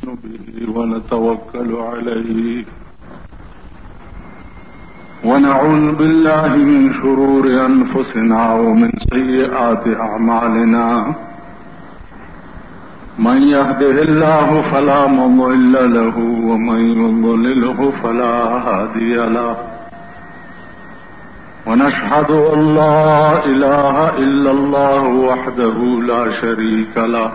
نؤمن به ونتوكل عليه ونعوذ بالله من شرور أنفسنا ومن سيئات أعمالنا من يهده الله فلا مضل له ومن يضلله فلا هادي له ونشهد أن لا إله إلا الله وحده لا شريك له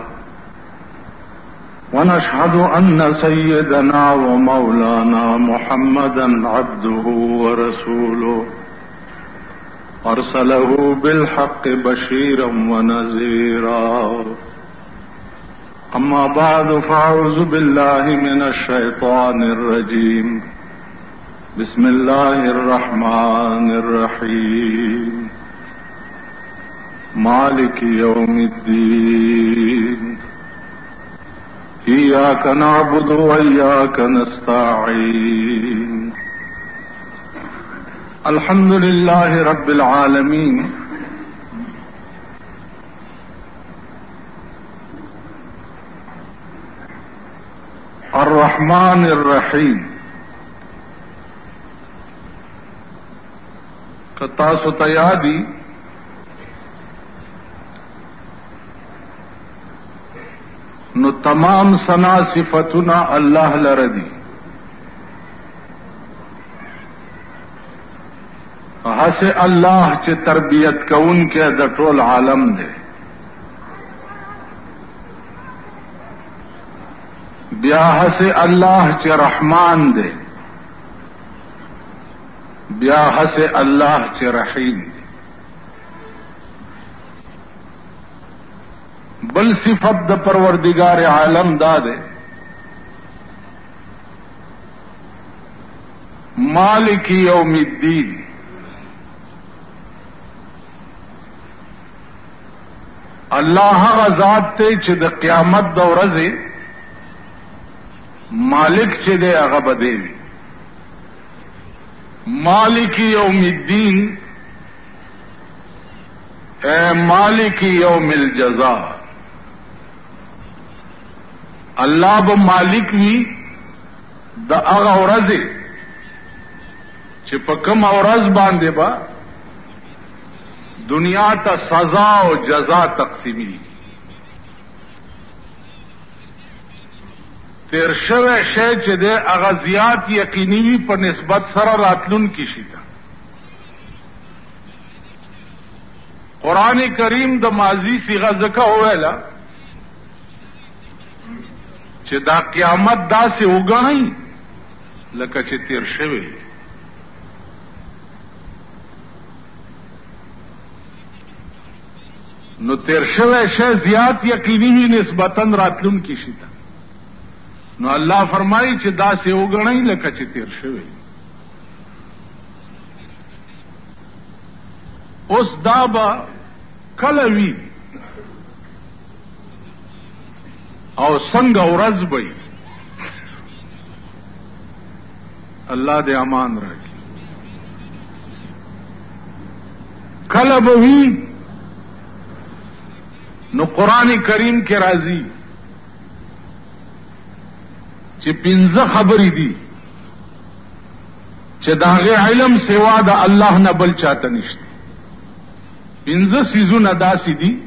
ونشهد أن سيدنا ومولانا محمدا عبده ورسوله أرسله بالحق بشيرا ونذيرا أما بعد فأعوذ بالله من الشيطان الرجيم بسم الله الرحمن الرحيم مالك يوم الدين إياك نعبد وإياك نستعين الحمد لله رب العالمين الرحمن الرحيم کتاسو تیادی نو تمام ثنا صفتنا اللہ لردی ہس اللہ چ تربیت کون کے د ټول عالم دے بیا ہس اللہ چ رحمان دے بیا ہس اللہ چ رحیم دے بل صفت د پروردگار عالم دا دے مالک یوم الدین اللہ ذات تے چھ د قیامت د ورځې مالک چھ دے هغه بدی مالک یوم الدین اے مالک یوم الجزاء اللہ ب مالک وی د هغه ورځې چې په کوم ورځ باندې با دنیا ته سزا او جزا تقسیمی تیر شوه شی چې د هغه زیات یقیني وي په نسبت سره راتلون کی شي قرآن کریم د ماضی صيغه ځکه وویله چې دا قیامت داسې وګڼئ لکه چې تیر شوی نو تیر شوی شی زیات یقیني وي نسبتا راتلون کی شي نو الله فرمایي چې داسې وګڼئ لکه چې تیر شوی اوس دا به کله وي او څنګه ورځ به الله دې امان راکړي کله به وي نو قرآن کریم کې راځي چې پنځه خبرې دي چې د هغې علم سوا د الله نه بل چاته نشته پنځه څیزونه داسې دي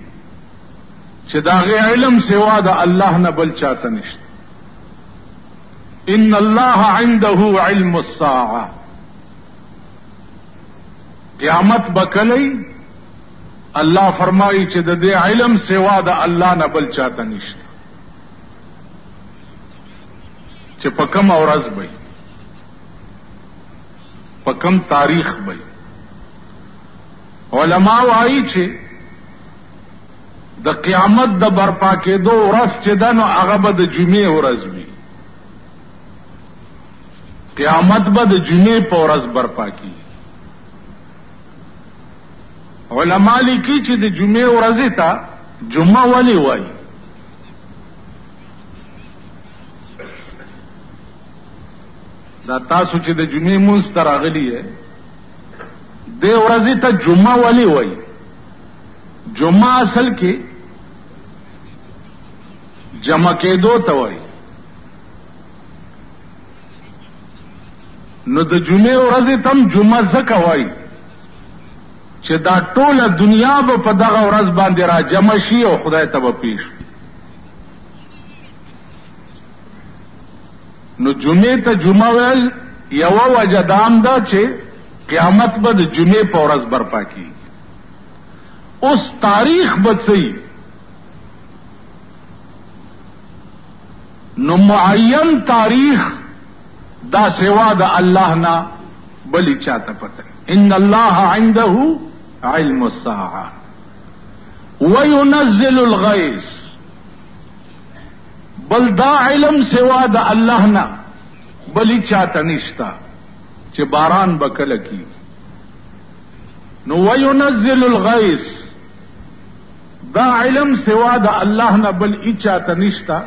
چې د هغې علم سوا د الله نه بل چاته نشته ان الله عنده علم الساعه قیامت به کله الله فرمایي چې د دې علم سوا د الله نه بل چاته نشته چې په کوم ورځ به په کوم تاریخ به علماء وايي چې د قیامت د برپا کېدو ورځ چې ده نو هغه به د جمعې ورځ وي قیامت به د جمعې په ورځ برپا کېږي علماء لیکي چې د جمعې ورځې ته جمعه ولې وایي دا تاسو چې د جمعې مونځ ته راغلي یې دې ورځې ته جمعه ولې وایي جمعه اصل کې جمع کېدو ته وایي نو د جمعې ورځې تم جمعه ځکه وایي چې دا ټوله دنیا به په دغه ورځ باندې را جمع شي او خدای ته به پیښ. نو جمعې ته جمعه ویل یوه وجه دا هم ده چې قیامت به د جمعې په ورځ برپا کیږي. اوس تاریخ به څه نو معین تاریخ دا سوا د الله نه بلی چاته پته. ان الله عنده علم الساعه وينزل الغيث، بل دا علم سوا د الله نه بلی چاته نشتا چې باران بکله کی. نو وينزل الغيث دا علم سوا د الله نه بل چاته نشتا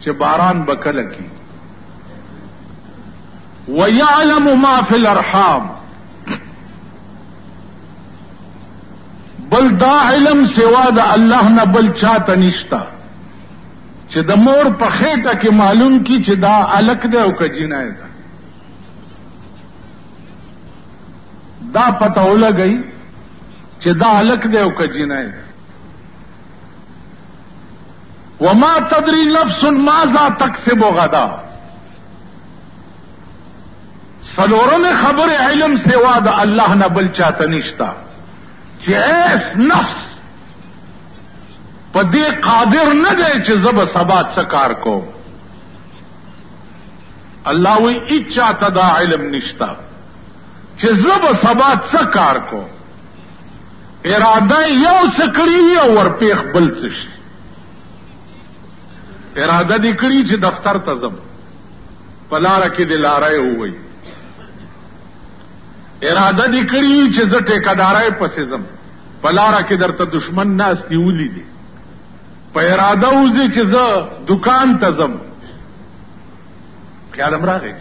چې باران بکله کی. ويعلم ما في الارحام، بل دا علم سوا د الله نه بل چاته نشتا چې د مور په خېټه کې معلوم کی چې دا الک دی او کجینه ده. دا پته ولګي چې دا الک دی او کجینه ده. وما تدري نفس ماذا تكسب غدا، سلورم خبر علم سوا د الله نه بل چاته نشتا چې ایس نفس په دې قادر نه دی چې زب سبا څه کار کوم. الله وی اچاته دا علم نشتا چې زب سبا څه کار کوم. اراده یو څه کړی او ورپیخ بل څه شي. اراده دې کړی چې دفتر ته ځم، په لاره کې دې لارای ووی. اراده دې کړی چې زه ټیکادارای پسې ځم، په لاره کې درته دشمن ناستي ولیدي. په اراده وځي چې زه دکان ته ځم، خیال هم راغی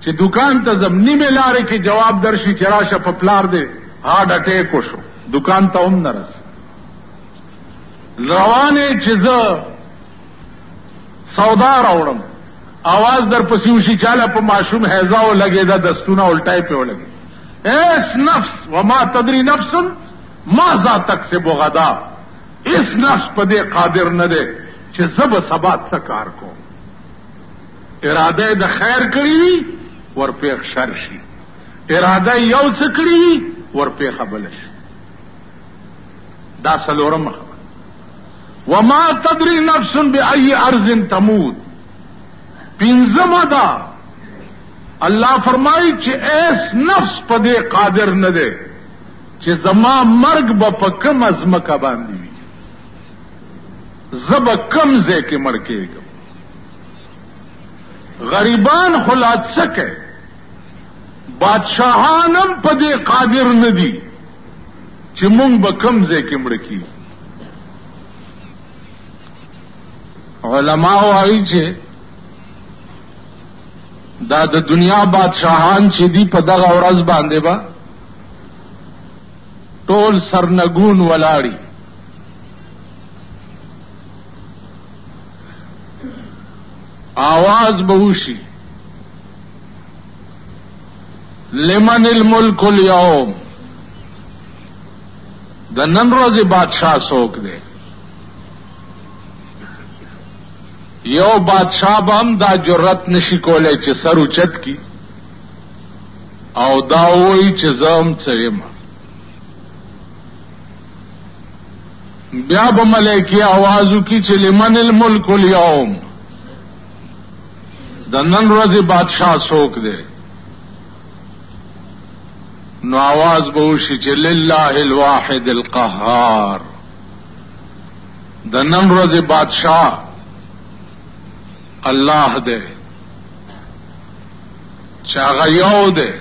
چې دکان ته ځم، نیمه لارې کې جواب درشي چې راشه په پلار دې هارډ اٹیک وشو، دکان ته هم نه رس. روانې چې زه سودا راوړم، आवाज در پسې وشي چاله په ماشوم هیزاو لګېده، دستونه الټای په ولګي. ایس نفس وما تدري نفس ماذا تكسب غدا، اس نفس په دې قادر نه دی چې زب سبا څه کار کوم. اراده د خیر کړی ورپیخ شر شي، اراده یو څه کړی ورپیخ بل شي. دا څلورم خبره. وما تدري نفس بأي ارض تموت، پنځمه ده الله فرمایي چې ایس نفس په دې قادر نه دی چې زما مرګ به په کوم ازمکه باندې وي، زب کم ځای کې مړ کېږم. غریبان خلات سکه، بادشاہانم په دې قادر نه دي چې مونږ به کم ځای کې مړ کېږو. علماء وايي چې دا د دنیا بادشاہان چې دی په دغه ورځ باندې با ټول سرنګون ولاړی. आवाज بوشي لمن الملك اليوم، د نن ورځې بادشاہ څوک دی؟ یو بادشاہ به هم دا جرأت نشي کولای چې سر اوچت کی او دا وایي چې زه هم څه یم. بیا به ملایکې आवाज وکړي چې لمن الملك اليوم، د نن ورځې بادشاہ څوک دی؟ نو आवाज به وشي چې لله الواحد القهار، د نن ورځې بادشاہ الله دی چې هغه یو دی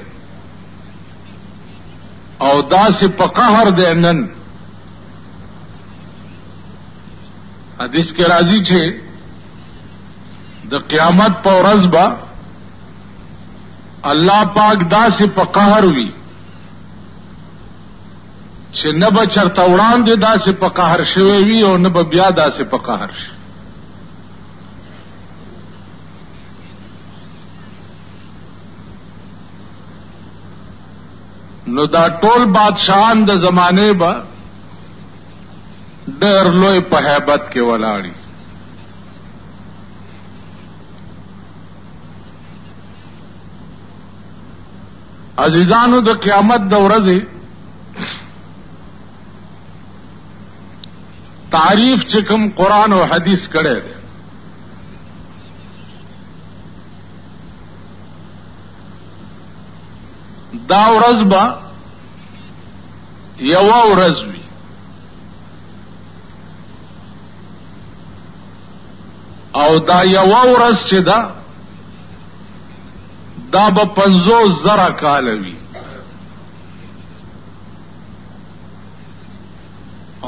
او داسې په قهر دی. نن حدیث کې راځي چې د قیامت په ورځ به الله پاک داسې په قهر وي چې نه به چرته وړاندې داسې په قهر شوی وي او نه به بیا داسې په قهر شي. نو دا ټول بادشاہان د زمانه با ډېر لوی په هیبت کې ولاړی. عزیزانو د قیامت د ورځې تعریف چې کوم قرآن او حدیث کړی دی دا ورځ به یوه ورځ وي او دا یوه ورځ چې ده دا به 50,000 کاله وي.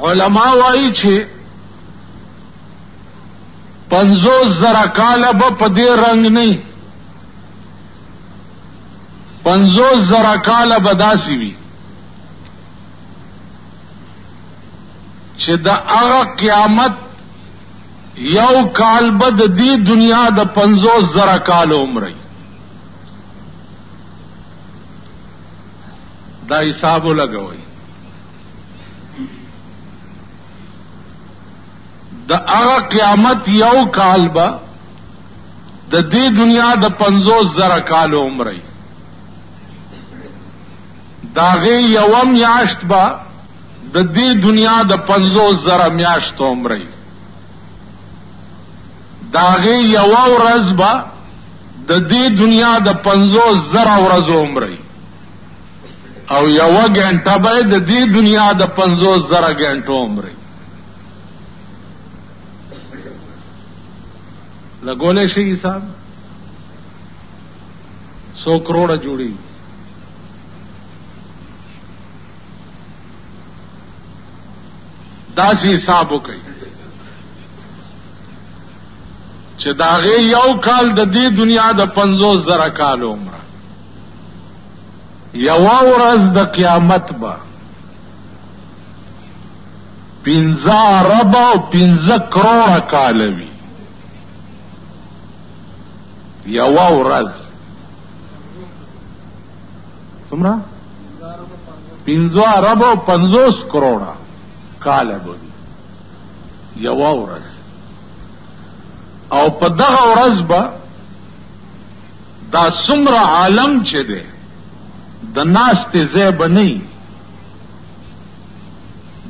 علما وایي چې 50,000 کاله به په دې رنګ نه 50,000 کاله به داسې وي چې د هغه قیامت یو کال به د دې دنیا د 50,000 کال عمر دا حساب لګوي. د هغه قیامت یو کال به د دې دنیا د 50,000 کال عمر داغه یو میاشت به د دې دنیا د 50,000 میاشت عمر داغه یو ورځ به د دې دنیا د 50,000 ورځو عمر او یو غنټه به د دې دنیا د 50,000 غنټو عمر لګولې شي. حساب 100 کروڑ جوړي. داسې حساب وکړي چې داغه یو کال د دې دنیا د 50,000 کال عمر یو ورځ د قیامت به 15 ارب او 15 کروڑ کال وي. یو ورځ څومره 15 ارب او 50 کروڑ کال به یو ورځ او په دغه ورځ به دا څومره عالم چې دی د ناستې ځای به نه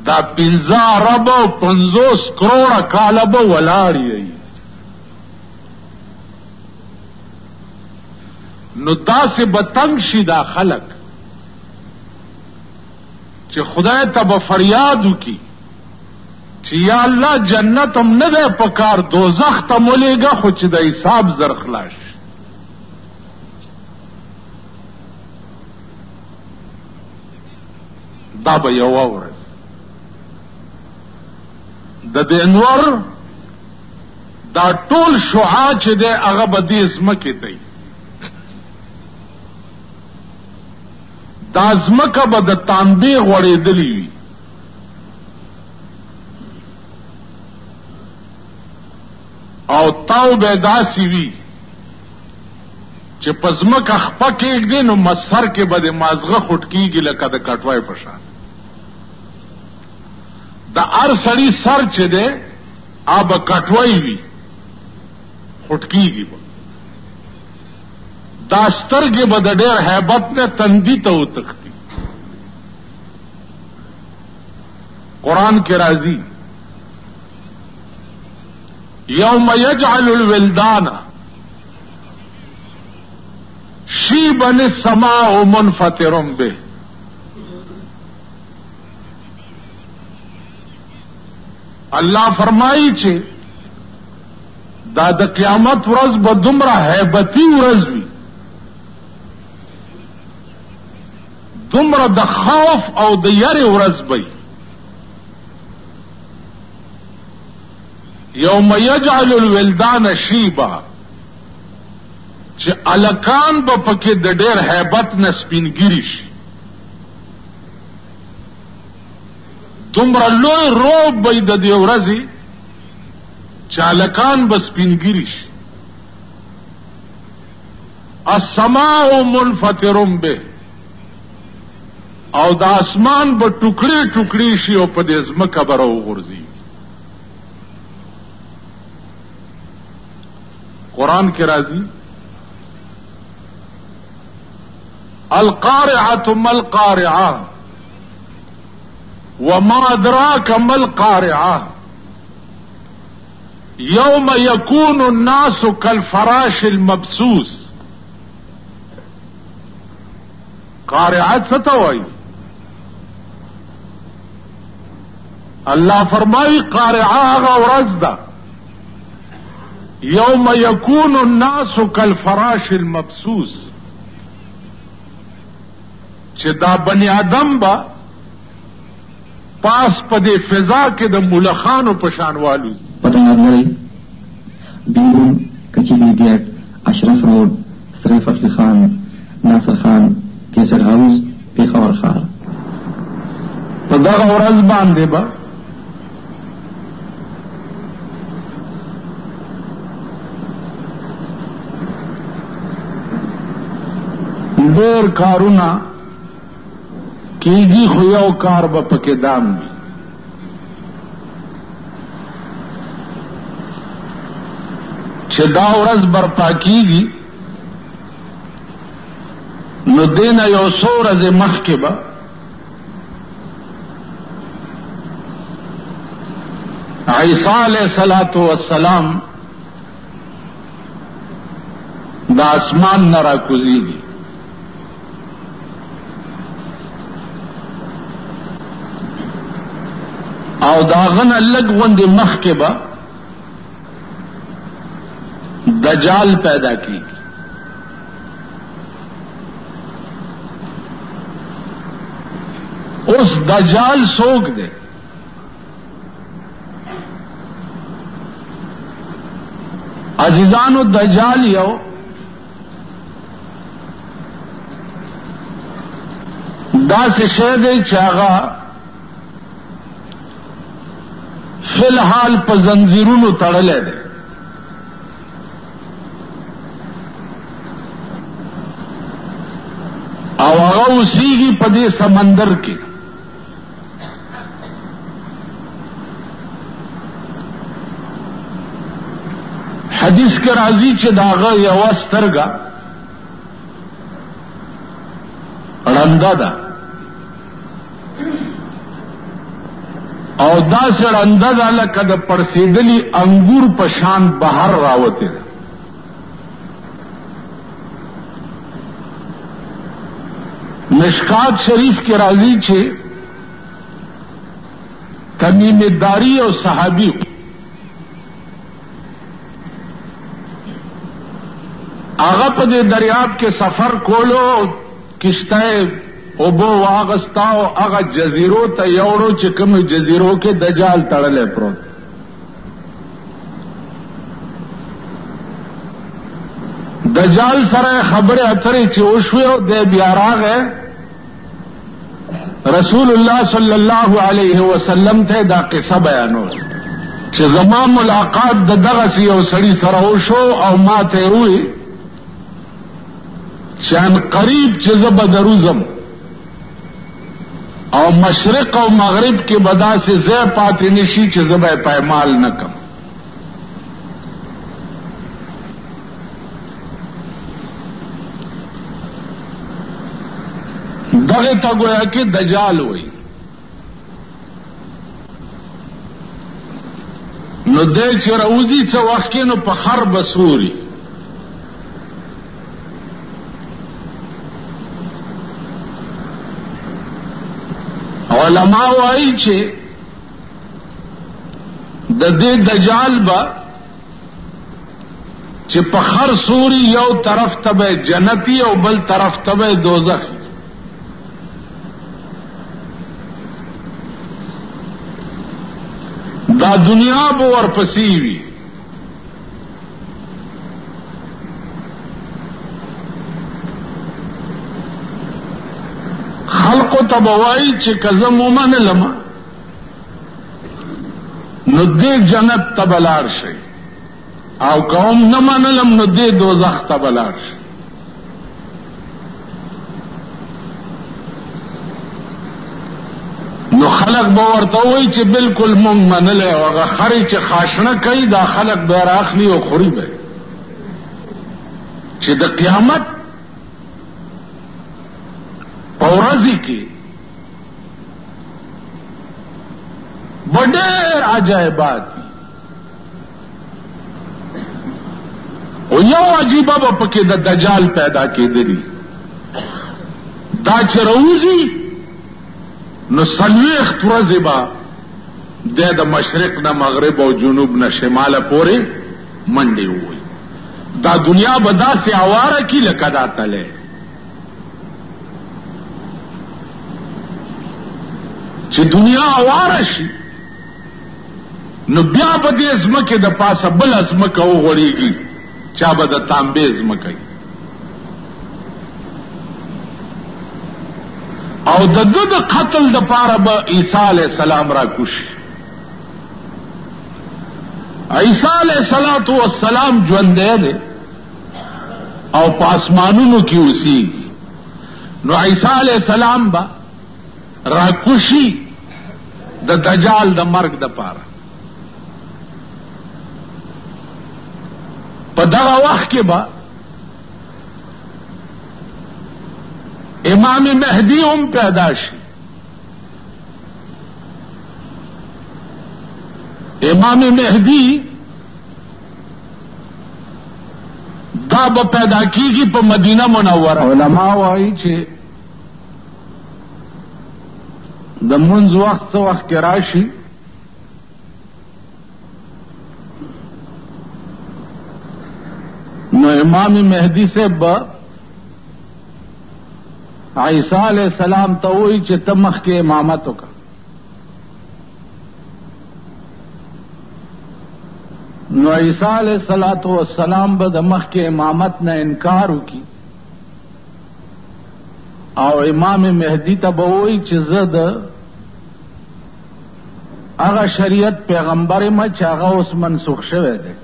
دا 15 ارب او 50 کروڑ کال به ولاړ وي. نو داسې به تنګ شي دا خلک چې خدای ته به فریاد وکړي چې یا الله جنت هم نه دی پکار دوزخ ته مولېږه خو چې د حساب زر خلاص. دا به یوه ورځ د دې انور دا ټول شعاع چې دی هغه به دې ځمکې ته دا ځمکه به د تانبې غوړېدلې وي او تاو به داسې وي چې په ځمکه خپه کېږدي نو مسر کې به د مازغه خوټ کېږي لکه د کټوای په شان. د هر سړي سر چې دی هغه به کټوای وي خوټ کېږي به دا سترګې به د ډېر هیبت نه تندي ته وتښتي. قرآن کې راځي یوم یجعل الولدان شیبا السماء منفطر به. الله فرمایي چې دا د قیامت ورځ به دومره هیبتي ورځ وي دومره د خوف او د یری ورځ به یوم یجعل الولدان شیبا چې الکان به پکې د ډېر هیبت نه سپینګیری شي دومره لوی روب به د دې ورځې چې الکان به سپینګیری شي. السماء منفطر به او د اسمان به ټوکړي ټوکړي شي او په دې ځمکه به راوغورځي. قرآن کې راځي القارعة ما القارعة وما أدراك ما القارعة يوم يكون الناس كالفراش المبثوث. قارعة څه ته وایي؟ الله فرمایي قارعة هغه ورځ ده یوم یکون الناس کالفراش المبثوث چې دا بنی آدم با پاس په دې فضا کې د ملخانو په شان والو. پتنګ لري بیرون کچېری ګیټ اشرف روډ سریف فتح خان ناصر خان کیسر هاوس پیښور ښار په دغه ورځ باندې به ډېر کارونه کیږي خو یو کار به پکې دام وي. چې دا ورځ برپا کیږي نو دینه یو څو ورځې مخکې به عیسی علیه السلام د اسمان نه راکوزیږي او داغنه لږ غوندې مخکې به دجال پیدا کیږي. اوس دجال څوک دی؟ عزیزانو دجال یو داسې شی دی چې هغه فی الحال په زنځیرونو تړلی دی. او هغه اوسیږي په دې سمندر کې. حدیث کې راځي چې د هغه یوه سترګه ړنده ده او داسې ړنده ده لکه د پړسېدلي انګور په شان بهر راوتې ده. مشکات شریف کې راځي چې تمیم داری او صحابي هغه په دې دریاب کې سفر کولو کشته اوبو واغستا او هغه جزیرو ته یوړو چې کوم جزیرو کې دجال تړلې پروت. دجال سره خبره اترې چې وشوي او د بیا راغې رسول الله صلی الله علیه وسلم ته دا قصه بیانول چې زما ملاقات د دغه یو سړي سره وشو او ما ته وی چې ان قریب چې زه به دروزم او مشرق او مغرب کې بدا سے ځای پاتې نشي چې زه به پایمال نه کم. دغه ته گویا کې دجال وایي. نو دې چې راوځي څه وخت کې نو په خر بسوري علماء وایي چې د دې دجال به چې په خر سوري یو طرف ته به جنتی او بل طرف ته به دوزخ. دا دنیا به ورپسې وي. خلقو ته به وایي چې که زه ومنلم نو دې جنت ته به لاړ شئ او که هم نه منلم نو دې دوزخ ته به لاړ شئ. خلق به ورته وایي چې بالکل مونږ منلی او هغه خرې چې خاشنه کوي دا خلق به راخلي او خوري به چې د قیامت په ورځې کې به ډېر عجایبات او یو عجیبه به پکې د دجال پیدا کېدلی دا چې راوځي نو 40 ورځې به د مشرق نه مغرب او جنوب نه شماله پورې منډې ووي دا دنیا به داسې اواره کی لکه دا تله چې دنیا اواره شي نو بیا به دې ځمکې د پاسه بل ځمکه وغوړېږي چا به د تانبې ځمکه او د ده د قتل د پاره به عیسی علیه السلام را کوشي عیسی علیه السلام ژوندی دی او په اسمانونو کې اوسېږي نو عیسی علیه السلام به را کوشي د دجال د مرګ د پاره په دغه وخت کې به امام مهدی هم پیدا شي امام مهدی دا به پیدا کیږي په مدینه منوره علما وایي چې د منځ وخت څه وخت کې راشي نو امام مهدی سے با عیسی علیہ السلام ته وایي چې ته مخکې امامت وکړه نو عیسی علیہ السلام به د مخکې امامت نه انکار وکړي او امام مهدی ته به وایي چې زه د هغه شریعت پیغمبر یم چې هغه اوس منسوخ شوی دی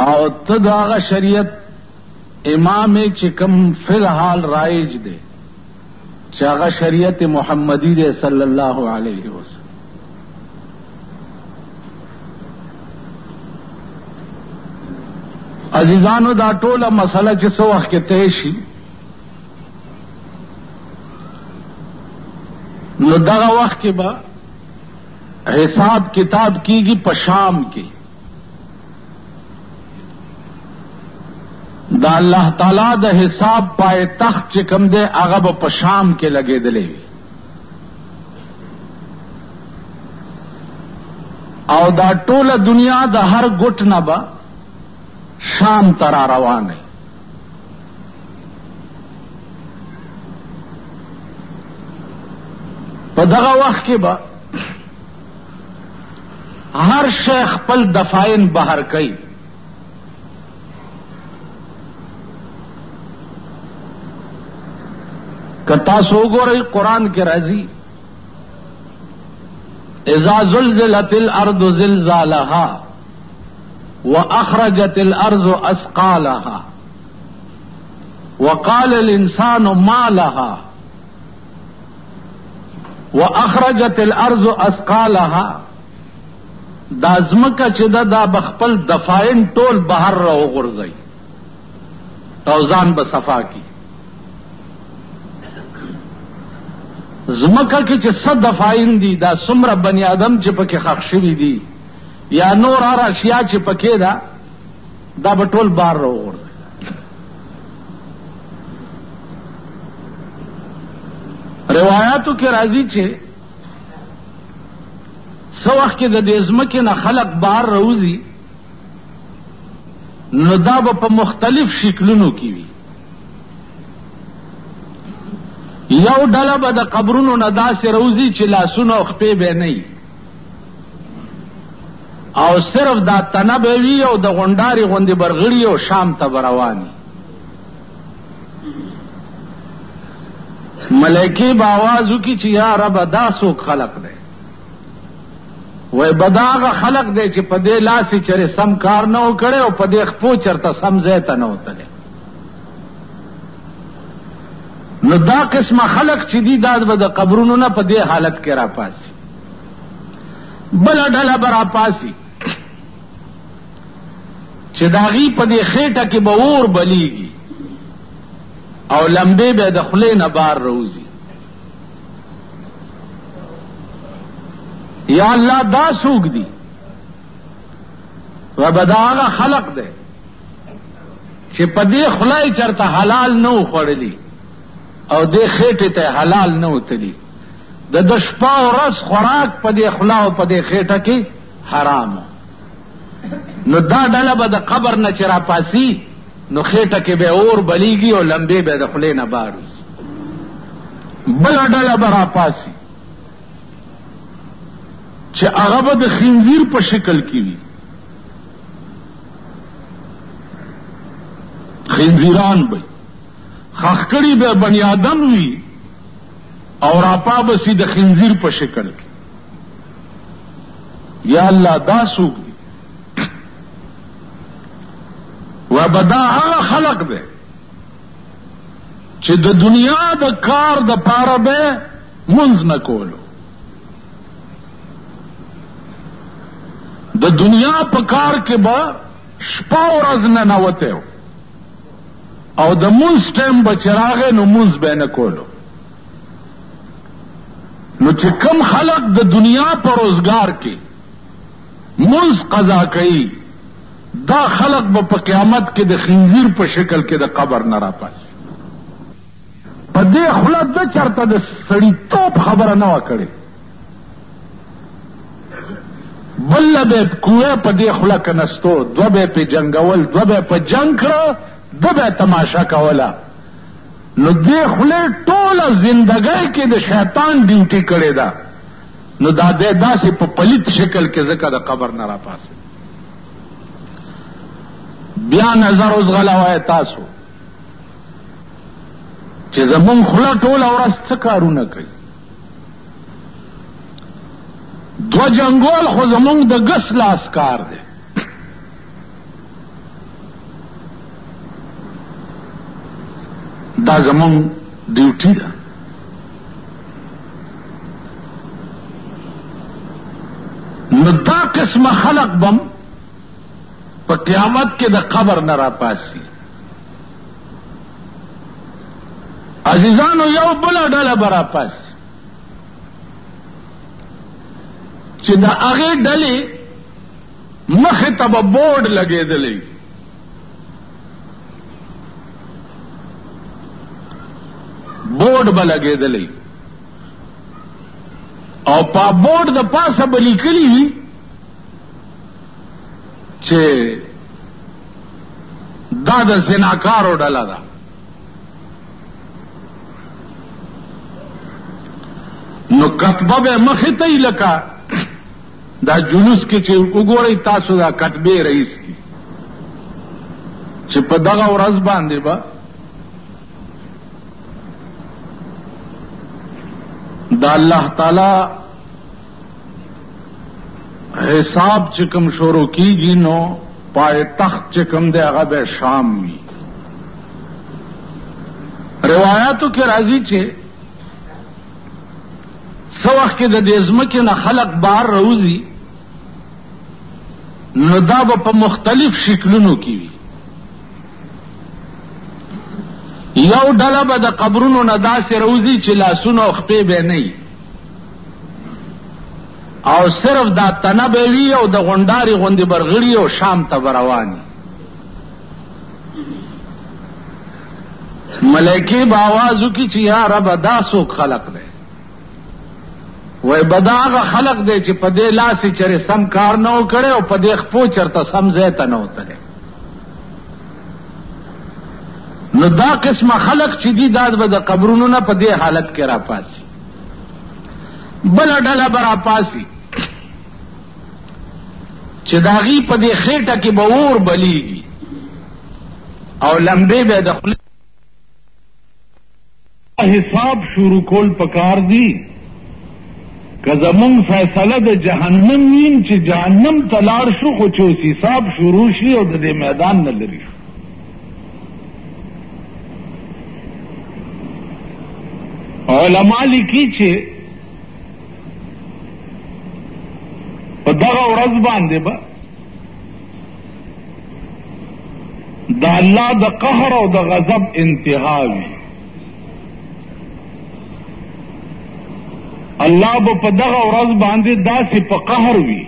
او ته د هغه شریعت امام چې کوم فی الحال رایج دی چې هغه شریعت محمدی دی صلی الله علیه وسلم عزیزانو دا ټوله مسله چې څه وخت کې طے شي نو دغه وخت کې به حساب کتاب کیږي په شام کې دا الله تعالی د حساب پای تخت چې کوم دی هغه به په شام کې لګېدلی وي او دا ټوله دنیا د هر ګوټ نه به شام ته را روانه په دغه وخت کې به هر شی خپل دفاین بهر کوي که تاسو وګورئ قرآن کې راځي اذا زلزلت الارض زلزالها واخرجت الارض اثقالها وقال الانسان ما لها واخرجت الارض اثقالها دا ځمکه چې دا بخپل دفاین ټول بهر راوغورځي او ځان به صفا کی ځمکه کې چې څه دفاین دي دا څومره بنی آدم چې پکې ښخ شوي دي یا نور هر اشیا چې پکې ده دا به ټول بار راوغورځي روایاتو کې راځي چې څه وخت کې د دې ځمکې نه خلق بار راوځي نو دا به په مختلف شکلونو کې وي یو ډله به د قبرونو نه داسې راوځي چې لاسونه او خپې به نه وي او صرف دا تنه به وي او د غونډارې غوندې برغړي او شام ته به رواني ملایکې به آواز وکړي چې یا رب دا څوک خلق دی وای بدا هغه خلق دی چې په دې لاسې چرې سم کار نه و کړی او په دې خپو چرته سم ځای ته نه وتلی نو دا قسمه خلق چې دي دا به د قبرونو نه په دې حالت کې را پاسي. بل ډله به را پاسي چې داغي په دې خېټه کې به اور بلیږي او لمبې به د خولې نه بار روزي. یا الله دا څوک دي؟ و به دا هغه خلق دی چې په دې خولای چرته حلال نه و خوړلی او دې خېټې ته حلال نه وتلی، د شپه او ورځ خوراک په دې خوله او په دې خېټه کې حرام. نو دا ډله به د قبر نه چې را پاسي نو خېټه کې به اور بلیږي او لمبې به د خولې نه بار وځي. بله ډله به را پاسي چې هغه به د خنزیر په شکل کې وي. خنزیران به خخکړی به بنی آدم وي او راپا بسی د خنزیر په شکل کې. یا الله دا څوک دي؟ و بدا هغه خلق دی چې د دنیا د کار د پاره به منځ نه کولو، د دنیا په کار کې به شپه ورځ نه نوته او د منځ ټیم به چې راغی نو منځ به نه کولو. نو چې کم خلق د دنیا په روزګار کې منځ قضا کوي دا خلق به په قیامت کې د خنزیر په شکل کې د قبر نه راپاسي. په دې خوله د چرته د سړیتوب خبره نه وه کړې، بله به کوه په دې خوله کې نستو، دوه به پې جنګول، دوه به په جنګ کړه، دوه به تماشا کوله. نو دې خولې ټوله زندګۍ کې د شیطان ډیوټي کړې ده. نو دا دې داسې په پلیت شکل کې ځکه د قبر نه راپاسي. بیا نظر اوس غلوای تاسو چې زمون خوله ټوله ورځ څه کارونه کوي. دوه جنګول خو زمونږ د ګس لاس کار دی. دا زمونږ ډیوټي ده. نو دا قسمه خلق بم په قیامت کې د قبر نه راپاسي. عزیزانو یو بله ډله به راپاسي چې د هغې ډلې مخې ته به بورډ لګېدلی، بورډ به لګېدلی او په بورډ د پاسه به لیکلي وي چې دا د زناکارو ډله ده. نو کتبه به مخې ته یې لکه دا جلوس کې چې وګورئ تاسو دا کتبې رئیس کی چې په دغه ورځ باندې به دا الله تعالی حساب چې کوم شروع کیږي نو پای تخت چې کوم دی هغه به شام وي. روایاتو کې راځي چې څه وخت کې د دې ځمکې نه خلق بار روزي نو دا به په مختلف شکلونو کې وي. یو ډله به د قبرونو نه داسې روزي چې لاسونه او خپې به نه وي او صرف دا تنه به وي او د غونډارې غوندې برغړي او شام ته به رواني. ملایکې به آواز وکړي چې یا رب دا څوک خلق دی؟ وای بدا هغه خلق دی چې په دې لاس یې چرې سم کار نه و کړی او په دې خپو چرته سم ځای ته نه وتلی. نو دا قسمه خلق چې دي دا به د قبرونو نه په دې حالت کې راپاسي. بله ډله به راپاسي چې د هغې په دې خېټه کې به اور بلیږي او لمبې به د خولې حساب شروع کول پکار دي. که زمونږ فیصله د جهنم وین چې جهنم ته لاړ شو خو چې اوس حساب شروع شي او د دې میدان نه لرې شو. علماء لیکي چې په دغه ورځ باندې به د الله د قهر او د غضب انتها وي. الله به په دغه ورځ باندې داسې په قهر وي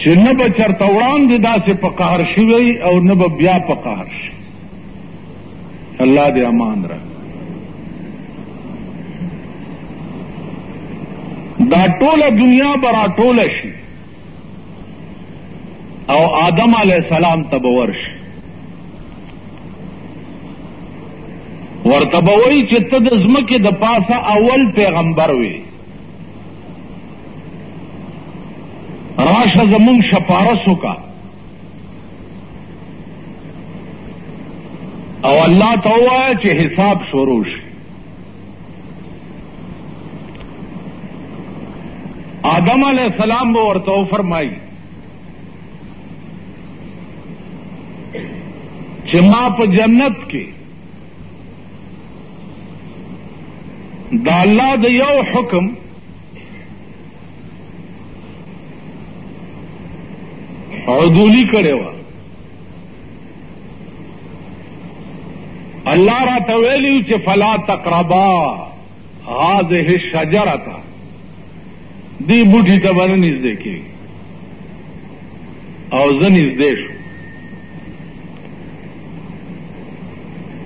چې نه به چرته وړاندې داسې په قهر شوی او نه به بیا په قهر شي. الله دې امان را. دا ټوله دنیا به راټوله شي او آدم علیہ السلام ته به ورشي، ورته به وایي چې ته د ځمکې د پاسه اول پیغمبر وې، راشه زمونږ شپارس وکړه. او الله ته ووایه چې حساب شروع شي. آدم علیہ السلام به ورته وفرمایي چې ما په جنت کې د الله د یو حکم عدولی کړې وه. الله راته ویلي چې فلا تقربا هذه الشجرة، دې بوټي ته به نه نږدې کېږي. او زه نږدې شو.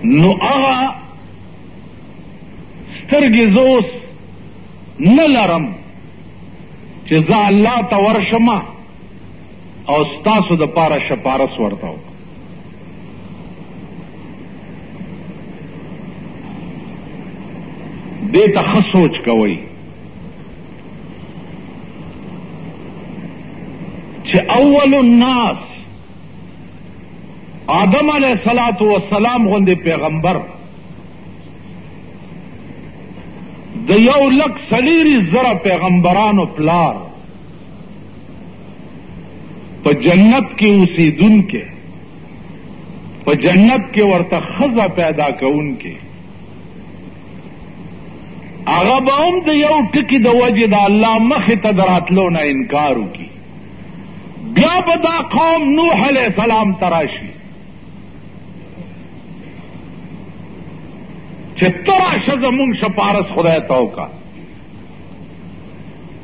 نو هغه سترګې زه اوس نه لرم چې زه الله ته ورشم او ستاسو د پاره شپارس ورته وکړم. دې ته ښه سوچ کوئ چې اول الناس آدم علیہ الصلوۃ والسلام غوندې پیغمبر د 1,40,000 پیغمبرانو پلار په جنت کې اوسېدونکې، په جنت کې ورته ښځه پیدا کوونکې، هغه به هم د یو ټکي د وجې د الله مخې ته د راتلو نه انکار وکړي. بیا به دا قوم نوح علیہ السلام ته راشي چې ته راشه زمونږ شپارس خدای ته وکړه.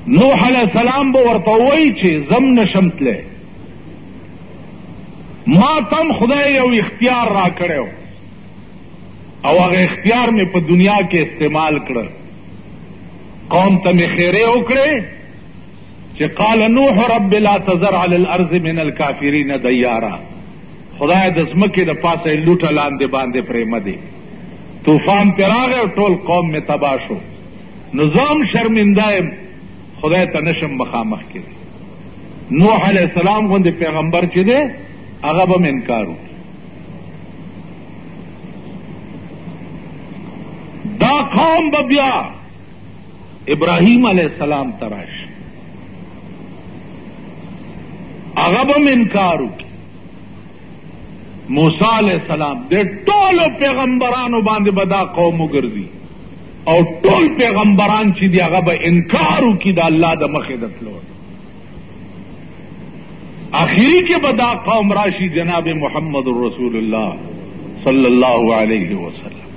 نوح علیہ السلام به ورته ووایي چې زم نشم تلی، ما تم خدای یو اختیار را کړی او هغه اختیار مې په دنیا کې استعمال کړ. قوم ته مې خیرې وکړې چې قال نوح رب لا تذر علی الارض من الکافرین دیارا، خدای د ځمکې د پاسه لوټه لاندې باندې پرېمدې. طوفان پې راغی او ټول قوم مې تباه شو. نو زه هم شرمنده یم، خدای ته نشم مخامخ کېدی. نوح علیہ السلام غوندې پیغمبر چې دی هغه به م انکار وکړي. دا قوم به بیا ابراهیم علیہ السلام ته راشي، هغه به م انکار وکړي. موسی علیہ السلام د ټولو پیغمبرانو باندې به دا قوم وګرځي او ټول پیغمبران چې دي هغه به انکار وکړي د الله د مخې د تلو. آخری کې به دا قوم راشي جناب محمد رسول الله صلی الله علیہ وسلم.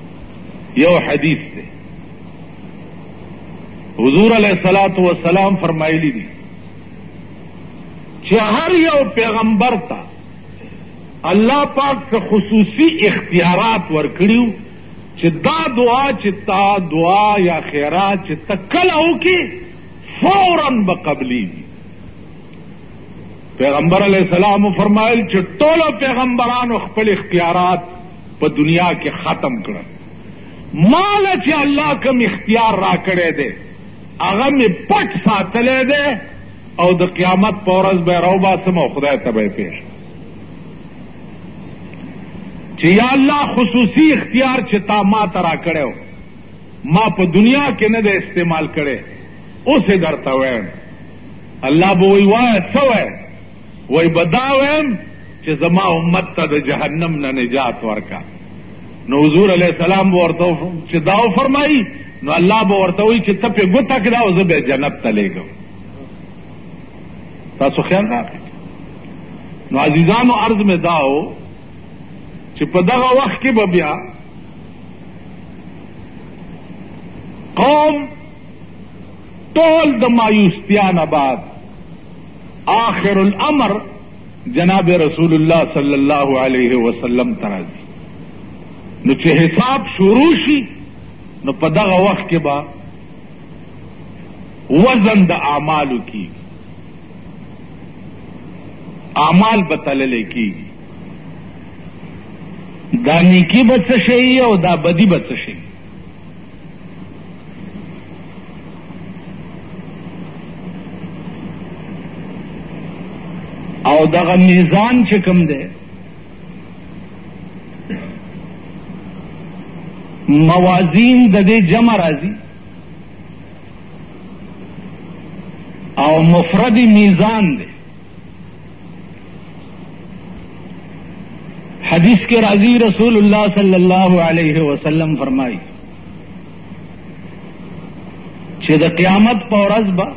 یو حدیث دی حضور علیہ الصلوۃ والسلام فرمایلی دي چې هر یو پیغمبر ته الله پاک څخه خصوصي اختیارات ورکړیو چې دا دعا چې تا دعا یا خیرات چې ته کله وکړې فوراً به قبلیږي. پیغمبر علیہ السلام فرمایل چې ټولو پیغمبرانو خپل اختیارات په دنیا کې ختم کړل. مال چې الله کوم اختیار را کړی دی هغه مې پټ ساتلی دی او د قیامت په ورځ به یې راوباسم او خدای ته به یې پېښ چې یا الله خصوصي اختیار چې تا ما ته را کړی ما په دنیا کې نه دی استعمال کړی، اوس یې درته وایم. الله به وایي وایه څه وایې؟ وایي به دا وایم چې زما امت ته د جهنم نه نجات ورکړه. نو حضور علیہ السلام ورته چې داو فرمایي نو الله به ورته وایي چې ته په ګوته کې دا او زه به جنت ته لېږم. تاسو خیال راغی. نو عزیزانو عرض مې دا و چې په دغه وخت کې به بیا قوم ټول د مایوستیا نه بعد آخر الامر جناب رسول الله صلی الله علیه وسلم ته راځي. نو چې حساب شروع شي نو په دغه وخت کې به وزن د اعمالو کېږي، اعمال به تللی کېږي، دا نیکي به څه شي او دا بدي به څه شي. او دغه میزان چې کوم دی موازین د دې جمع راځي او مفرد میزان دی. حدیث کے راضی رسول اللہ صلی اللہ علیہ وسلم فرمائی چې د قیامت په ورځ به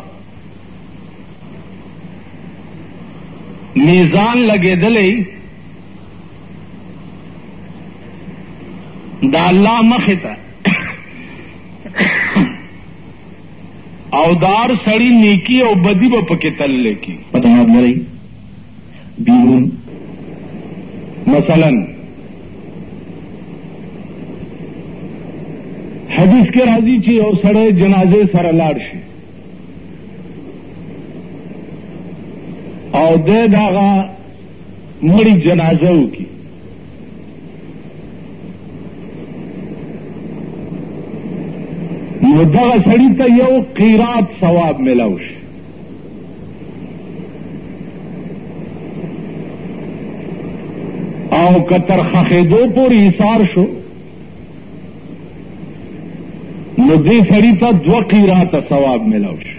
میزان لګېدلی د الله مخې ته او دار سړی نیکی او بدی به پکې تللی کی. پتہ یاد لرئ بیرون مثلا حدیث کې راځي چې یو سړی جنازې سره لاړ شي او د دغه مړي جنازه وکړي، نو دغه سړي ته یو قیرات ثواب ملاو شي. او که تر خخېدو پورې ایثار شو نو دې سړي ته 2 قیراته ثواب ملاو شي.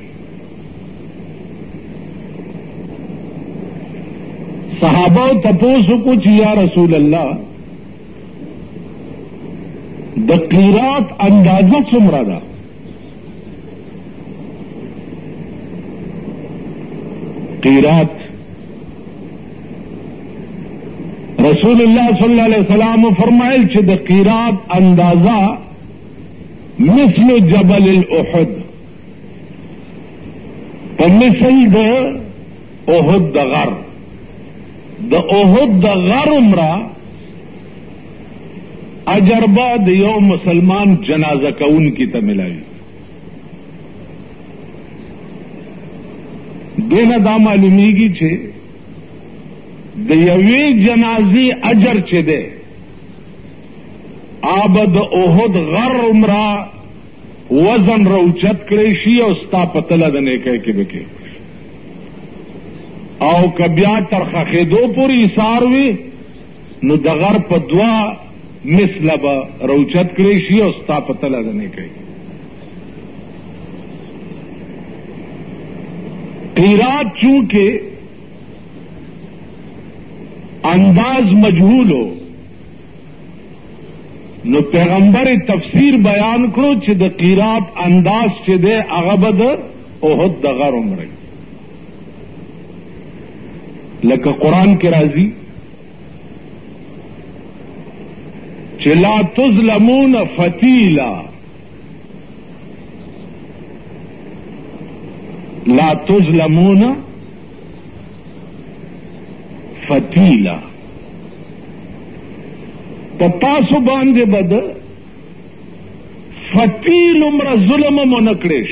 صحابه تپوس کو چې یا رسول الله د قیرات اندازه څومره ده؟ قیرات رسول الله صلی الله علیه وسلم فرمایل چې د قیرات اندازه مثل جبل الاحد، په مثل د احد د غر، د احد د غر عمره اجر به د یو مسلمان جنازه کوونکي ته ملاوي. دینه دا معلومیږي چې د یوې جنازې اجر چې دی آب د احد غر عمره وزن روچت کړی شي او ستا په تله د نیکۍ کې به کې او که بیا تر خښېدو پورې ایثار وي نو د غر په 2 مثله به روچت کړی شي او ستا په تله د نیکۍ. قیرات چونکہ انداز مجهول ہو نو پیغمبر تفسیر بیان کرو چې د قیرات انداز چې دی هغه به د احد د غر عمره لکه قرآن کې راځي چې لا تظلمون فتیلا، لا تظلمون فتیلا، پتاسو باندې بد فتیل عمر ظلم منکړش.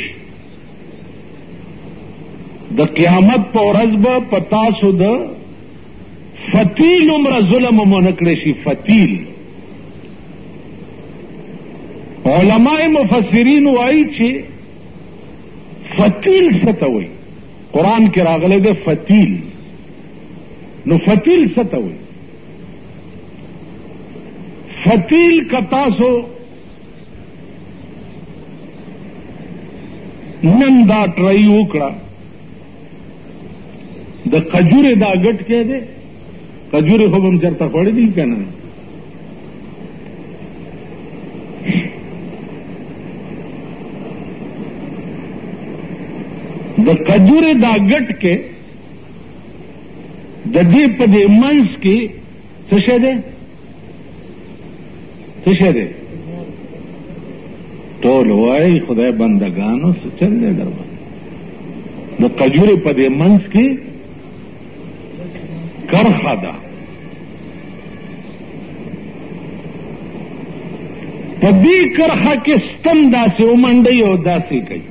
د قیامت په ورځ به پتاسو د فتیل عمر ظلم منکړشي. فتیل علماء مفسرین وایي چې فتیل څه ته وایي، قرآن کې راغلی دی فتیل. نو فتیل څه ته وایي؟ فتیل کتاسو نن دا ټرای وکړه د کجورې دا ګټ کې دی، کجورې خو هم چرته خوړې دي که نه؟ د کجورې دا ګټ کې د دې په دې منځ کې څه شی دی څه شی دی ټول وایي خدای بندګانو څه چل دی در باندې د کجورې په دې منځ کې کرخه ده په دې کرخه کې ستم داسې ومنډئ او داسې کوي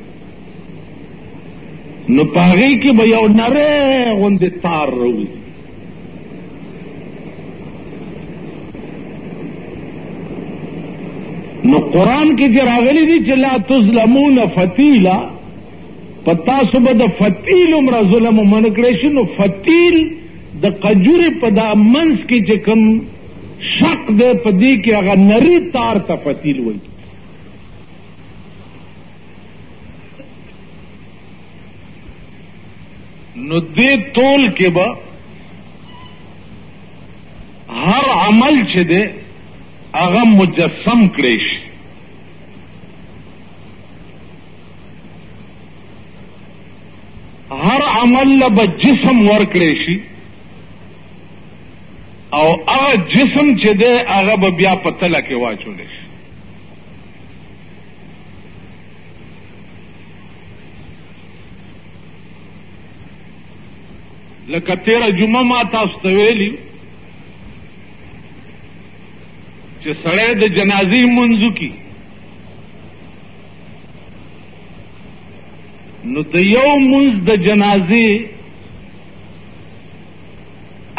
نو په هغې کې به یو نری غوندې تار راوځي نو قرآن کې چې راغلی دي چې لا تظلمون فتیلا په تاسو به د فتیل عمره ظلم ومنع کړی شي نو فتیل د قجورې په دا منځ کې چې کوم شق دی په دې کې هغه نری تار ته فتیل وایي نو دې طول کې به هر عمل چې دی هغه مجسم کړی شي هر عمل له به جسم ورکړی شي او هغه جسم چې دی هغه به بیا په تله کې واچولی شي لکه تیره جمعه ما تاسو ته ویلي چې سړی د جنازې لمونځ وکړي نو د یو لمونځ د جنازې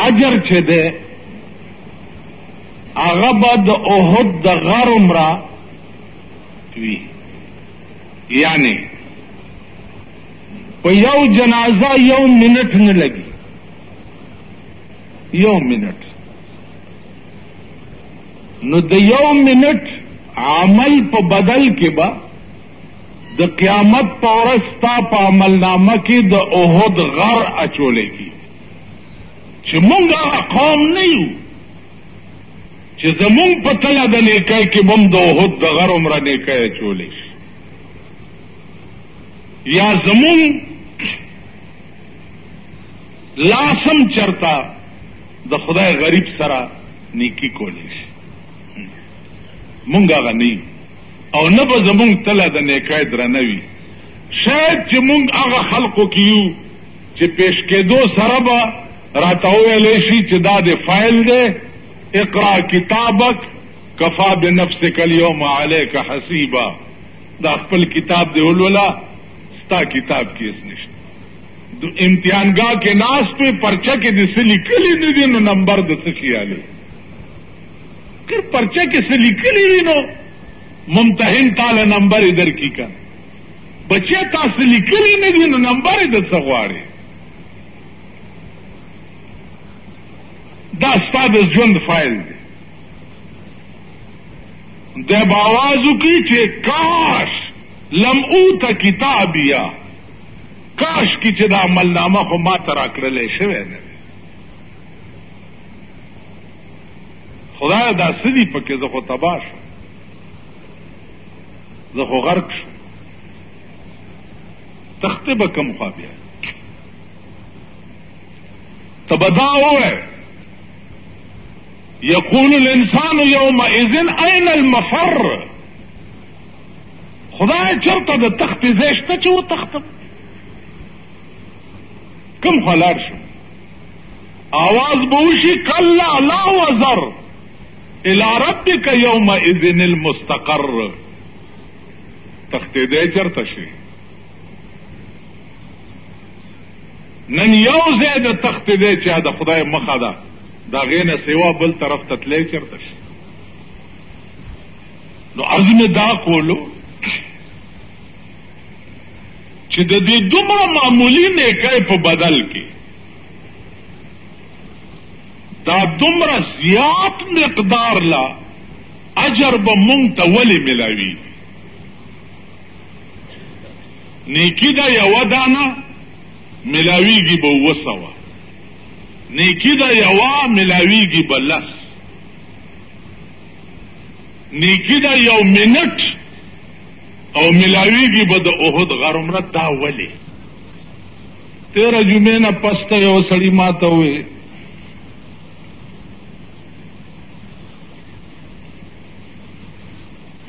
اجر چې دی هغه به د احد د غر عمره وي یعنی په یو جنازه یو منټ نه لګي یو منټ نو د یو منټ عمل په بدل کې به د قیامت په ورځ ستا په عملنامه کې د احد غر اچولی کی چې مونږ هغه قوم نه یو چې زمونږ په تله د نیکۍ کې به هم د احد د غر عمره نیکۍ اچولی شي یا زمونږ لاسم چرتا د خدای غریب سره نیکی کولی شي مونږ هغه نه یو او نه به زمونږ تله د نیکۍ درنه وي شاید چې مونږ هغه خلقو کې یو چې پیش کېدو سره به راته وویلی شي چې دا د فایل دی اقرا کتابک کفا بنفسک اليوم علیک حسیبا دا خپل کتاب دی ولولا ستا کتاب کې هیڅ نشته امتحانګاه کې ناست وې پرچه کې د څه لیکلي نه دي نو نمبر د څه خیالي که پرچه کې څه لیکلي وي نو ممتحن تاله نمبر یې درکړي که بچی تاسو لیکلي نه دي نو نمبر یې د څه غواړي دا ستا د ژوند فایل دی دی به آواز وکړي چې کاش لم اوته کتابیا کاش کی چې دا عملنامه خو ما ته راکړلی شوی نه دی خدایه دا څه دي پکې زه خو تباه شم زه خو غرق شم تخته به کم خوا بیا ته به دا ووایې یقول الانسان یومئذ این المفر خدای چرته د تختې ځای شته چې وتختم کم خوا لاړ شم آواز به وشي کلا لا وزر الى ربک یومئذ المستقر تختېدی چرته شي نن یو ځای د تختېدی چې د خدای مخه ده د هغې نه سوا بل طرف ته تلی چرته شي نو عرض مې دا کولو چې د دې دومره معمولي نیکۍ په بدل کې دا دومره زیات مقدار لا اجر به مونږ ته ولې ملاوي نیکی دا یوه دانه ملاویږي به 200 نیکی دا یوه ملاویږي به 10 نیکی دا یو منټ او ملاویږي به د احد غر عمره دا ولې 13 جمعې نه پس ته یو سړي ما ته ووې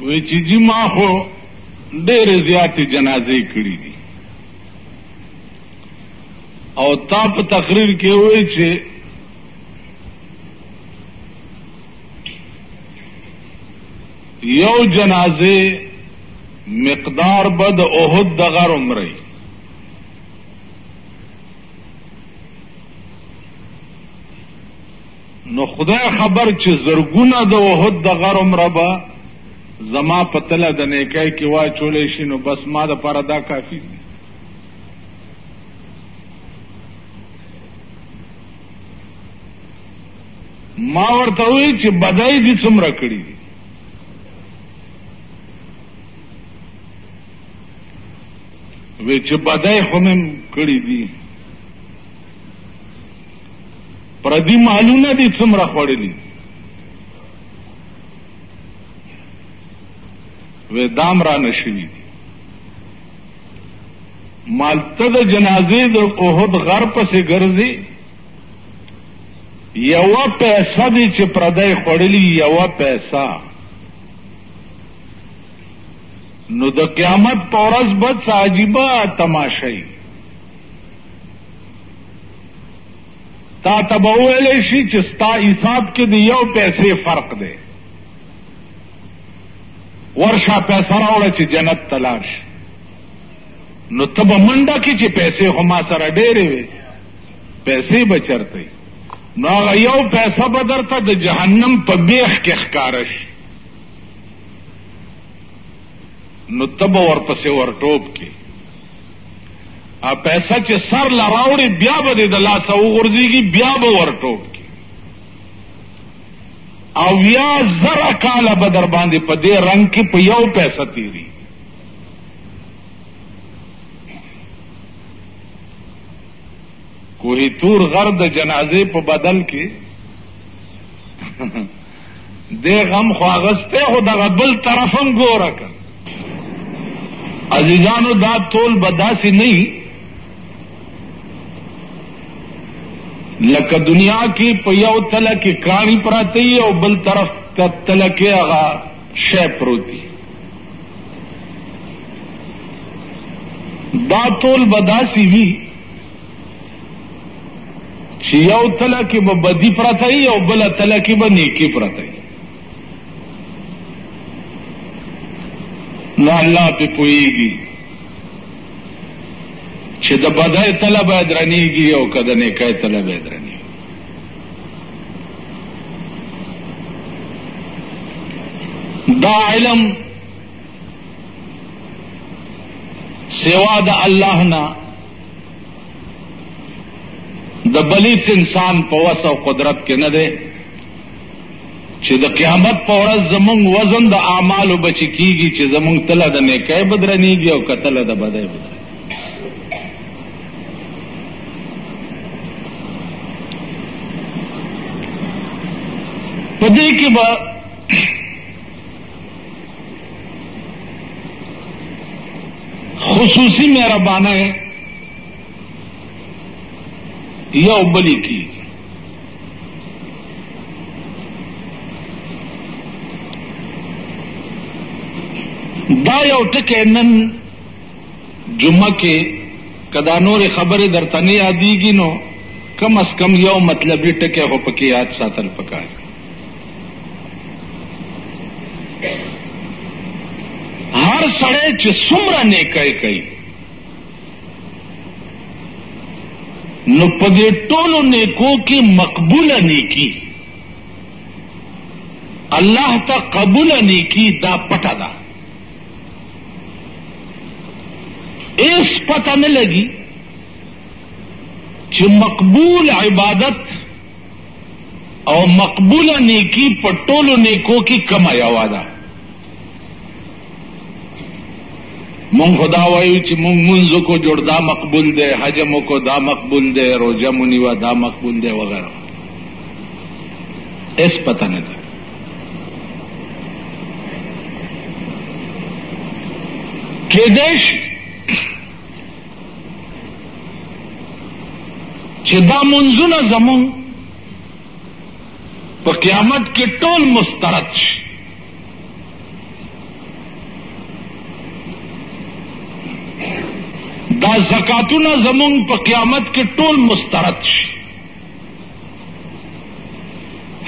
وی چې جی ما خو ډېرې زیاتې جنازې کړي دي او تا په تقریر کې ووی چې یو جنازې مقدار به د احد د غر عمرې نو خدای خبر چې زرګونه د احد د غر عمره به زما په تله د نیکۍ کې واچولی شي نو بس ما دپاره دا کافي دي ما ورته وویل چې بدای دي څومره کړي دي وی چې بدای خو مې کړي دي پردي مالونه دي څومره خوړلي وی دام را نشوي دي مالته د جنازې د احد غر پسې ګرځي یوه پیسه دی چې پردی خوړلي یوه پیسه نو د قیامت په ورځ به څه عجیبه تماشی تا ته به وویلی شي چې ستا حساب کې د یو پیسې فرق دی ورشه پیسه راوړه چې جنت ته لاړ شي نو ته به منډه کې چې پیسې خو ما سره ډېرې وې پیسې به چرته وي نو هغه یو پیسه به درته د جهنم په بیخ کې ښکاره شي نو ته به ورپسې ورټوپ کې پیسه چې سر له راوړې بیا به دې د لاسه وغورځېږي بیا به ورټوپ کې او یا زره کاله به در باندې په دې رنګ کې په یو پیسه تېري کوهی تور غر د جنازې په بدل کې دې غم خو اغستی خو دغه بل طرف هم ګوره که عزیزانو دا ټول به داسې نه وي لکه دنیا کې په یو تله کې کاڼي پراته وي او بل طرف تله کې هغه شی پروت وي دا ټول به داسې وي چې یو تله کې به بدي پراته وي او بله تله کې به نیکي پراته وي نو الله پې پوهېږي چې د بدۍ تله باید رانیږي او که د نیکۍ تله باید رانیږي دا علم سوا د الله نه د بلیت انسان په وس او قدرت کې نه دی چې د قیامت په ورځ زمونږ وزن د اعمالو بچی کیږي چې زمونږ تله د نیکۍ بدرنیږي او که تله د بدۍ بدرنیږي په دې کې به خصوصي مهربانۍ یو بلی کیږي دا یو ټکی نن جمعه کې که دا نورې خبرې درته نه یادېږي نو کم از کم یو مطلبي ټکی خو پکې یاد ساتل پکار هر سړی چې څومره نیکۍ کوي نو په دې ټولو نیکو کې مقبوله نیکي الله ته قبوله نیکي دا پټه ده ایس پتہ نه لګي چې مقبول عبادت او مقبوله نیکی په ټولو نیکو کې کمه یوه ده مونږ خو دا وایو چې مونږ مونځ وکړو جوړ دا مقبول دی حج مو کو دا مقبول دی روژه مو نیوه دا مقبول دی وغیره ایس پتہ نه ده کېدای شي چې دا منځونه زمون په قیامت کې ټول مسترد شي. دا زکاتونه زمون په قیامت کې ټول مسترد شي.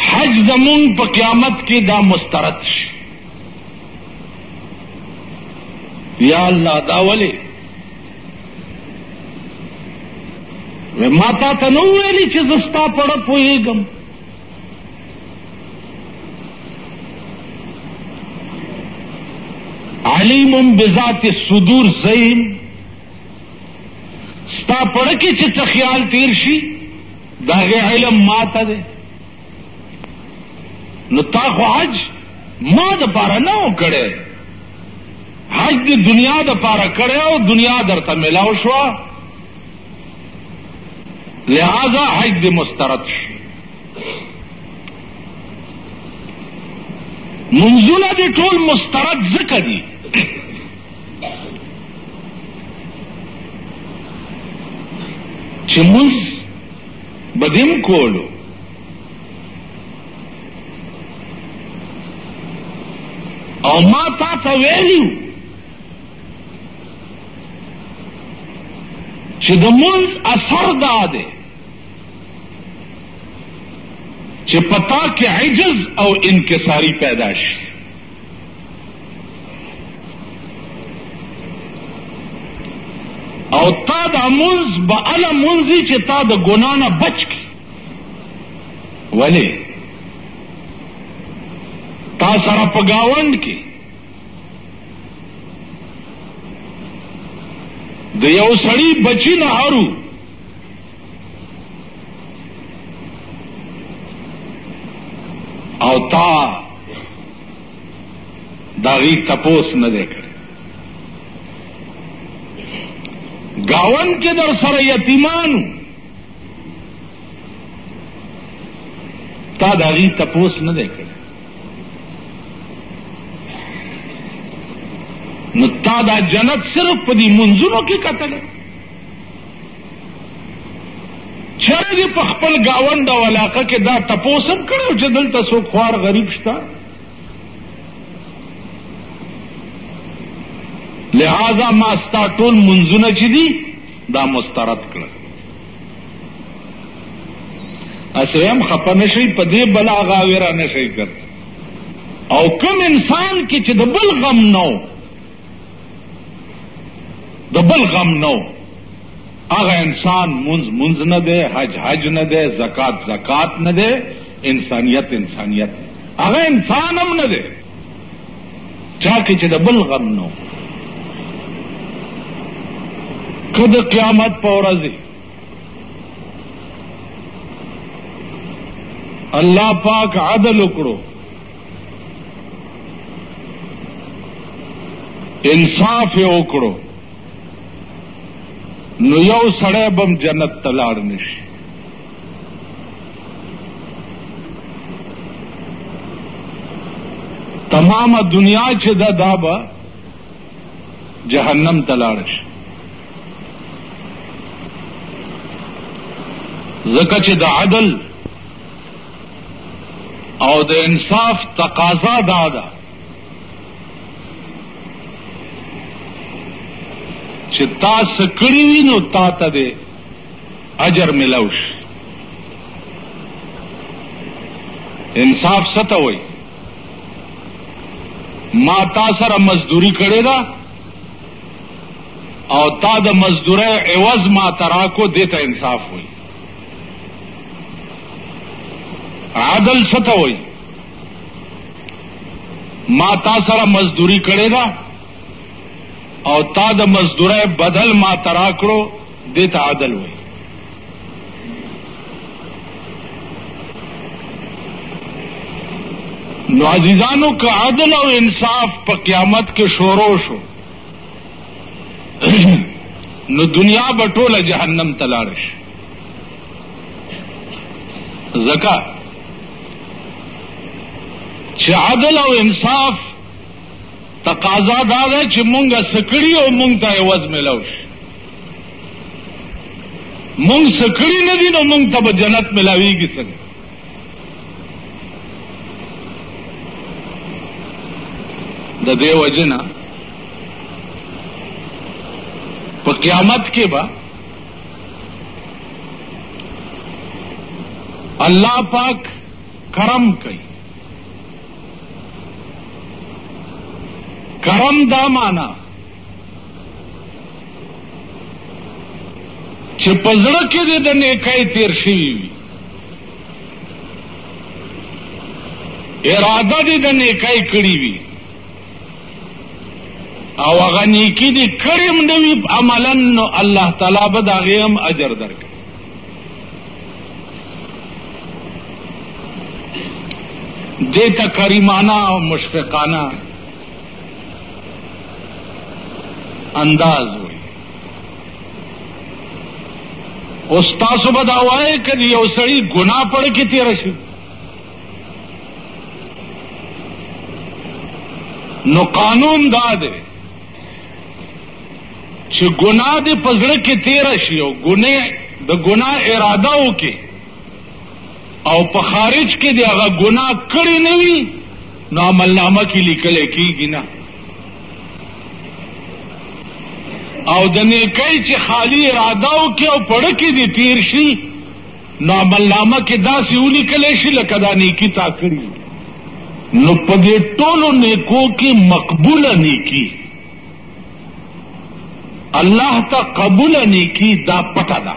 حج زمون په قیامت کې دا مسترد شي. یا الله دا ولې ما تا ته نو ویلي چې زه ستا پړه پوهېږم. علیم بذات الصدور زیم ستا پړه کې چې څه خیال تیر شي دا هغه علم ما ته دی. نو تا خو حج ما د پاره نه و کړی، حج د دنیا د پاره کړی او دنیا درته ملاو شوه، لہذا حج د مسترد شي. منځونه د ټول مسترد ځکه دي چې منځ بدیم کولو او ما تا ته ویلیو چې د منځ اثر دا دی چې پتا کې عجز او انکساری پیدا شي. او تا دا منځ به اله منځي چې تا د ګناه نه بچ کړي. ولې تا سره په ګاونډ کې د یو سړي بچی نه هارو او تا داغي تپوس نه دی کړی. گاون کې در سره یتیمانو تا داغي تپوس نه دی کړی. نو تا دا جنت صرف په دې منځونو کې کتلې. چېرې دې په خپل ګاونډ او علاقه کې دا تپوس هم کړی چې دلته څوک خوار غریب شته؟ لہذا ما ستا ټول منځونه چې دي دا مسترد کړل. اسې هم خفه نه شئ، په دې بلا غاویره نه شئ کړ. او کوم انسان کې چې د بل غم نه و، د بل غم نو، هغه انسان منځ نه دی، حج نه دی، زکات نه دی، انسانیت هغه انسان هم نه دی چا کې چې د بل غم نو. که د قیامت په ورځ الله پاک عدل وکړو، انصاف یې وکړو، نو یو سړی بم جنت ته لاړ نشي. تمامه دنیا چې دا به جهنم ته لاړ شي. ځکه چې د عدل او د انصاف تقاضا دا ده چې تا څه کړي وي نو تا ته د اجر ملو شي. انصاف څه ته وایي؟ ما تا سره مزدوري کړې ده او تا د مزدورۍ عوض ما ته راکو، دې ته انصاف وایي. عدل څه ته وایي؟ ما تا سره مزدوري کړې ده او تا د مزدورۍ بدل ما ته راکړو، دې ته عدل وایي. نو عزیزانو که عدل او انصاف په قیامت کې شروع شو نو دنیا به ټوله جهنم ته لاړ شي. ځکه چې عدل او انصاف تقاضا دا ده چې مونږه سکړي او مونږ ته عوض ملو شي. مونږ سکړی نه دي نو مونږ ته به جنت ملاویږي څنګه؟ د دې وجه نه په قیامت کې به الله پاک کرم کوي. کرم دا معنا چې په زړه کې دې د نیکۍ تیر شوي وي، اراده دې د نیکۍ کړې وي او هغه نیکي دې کړې هم نه وي عملا، نو الله تعالی به د هغې هم اجر درکړي. دې ته کریمانه او مشفقانه انداز وي. اوس تاسو به دا وایئ که یو سړي ګناه پړه کې تېره شي نو قانون دا دی چې ګناه دې په زړه کې تېره شي او د ګناه اراده وکړي او په خارج کې دې هغه ګناه کړې نه وي نو عملنامه کې لیکلی کېږي نه. او د نیکۍ چې خالی اراده وکړي او پړه کې دې تېر شي نو عملنامه کې داسې ولیکلی شي لکه دا نیکي تا کړي. نو په دې ټولو نیکو کې مقبوله نیکي، الله ته قبوله نیکي دا پټه ده.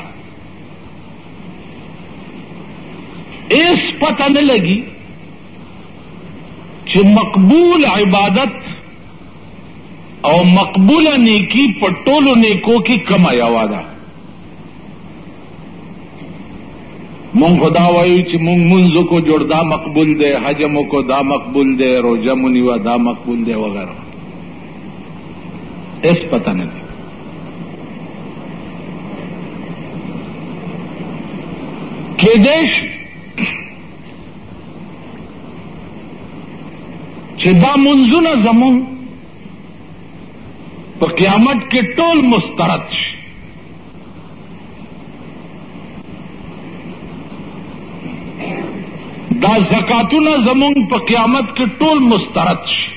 ایس پتہ نه لګي چې مقبول عبادت او مقبوله نیکی په ټولو نیکو کې کمه یوه ده. مونږ خو دا وایو چې مونږ مونځ کو جوړ دا مقبول دی، حج مو کو دا مقبول دی، روژه مو نیوه دا مقبول دی وغیرہ. ایس پتہ نه لګي. کېدای شي چې دا منځونه زمون په قیامت کې ټول مسترد شي. دا زکاتونه زمون په قیامت کې ټول مسترد شي.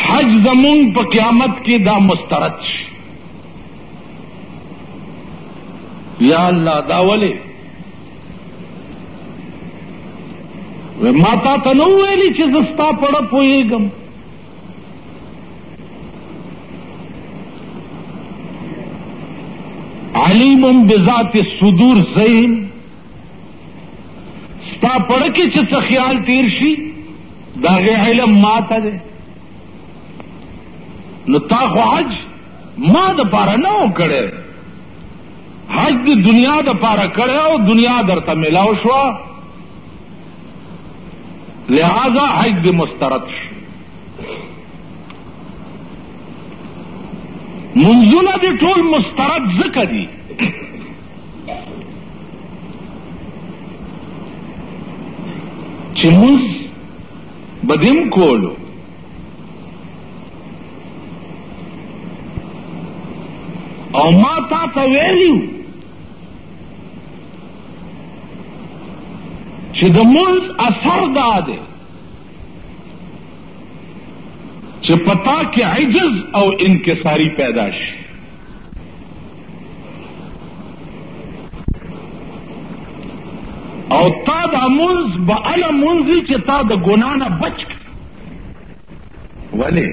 حج زمون په قیامت کې دا مسترد شي. یا الله دا ولې ما تا ته نو ویلي چې زه ستا پړه پوهېږم؟ علیم بذات الصدور زین ستا پړه کې چې څه خیال تیر شي د هغې علم ما ته دی. نو تا خو حج ما دپاره نه و کړی، حج د دنیا دپاره کړی او دنیا درته میلاو شوه، لہذا حج د مسترد شو. منځونه دې ټول مسترد ځکه دي چې مونځ به دې هم کولو او ما تا ته ویلي چې د مونځ اثر دا دی چې پتا کې عجز او انکساری پیدا شي. او تا دا مونځ به هله مونځي چې تا د ګناه نه بچ کړي. ولې؟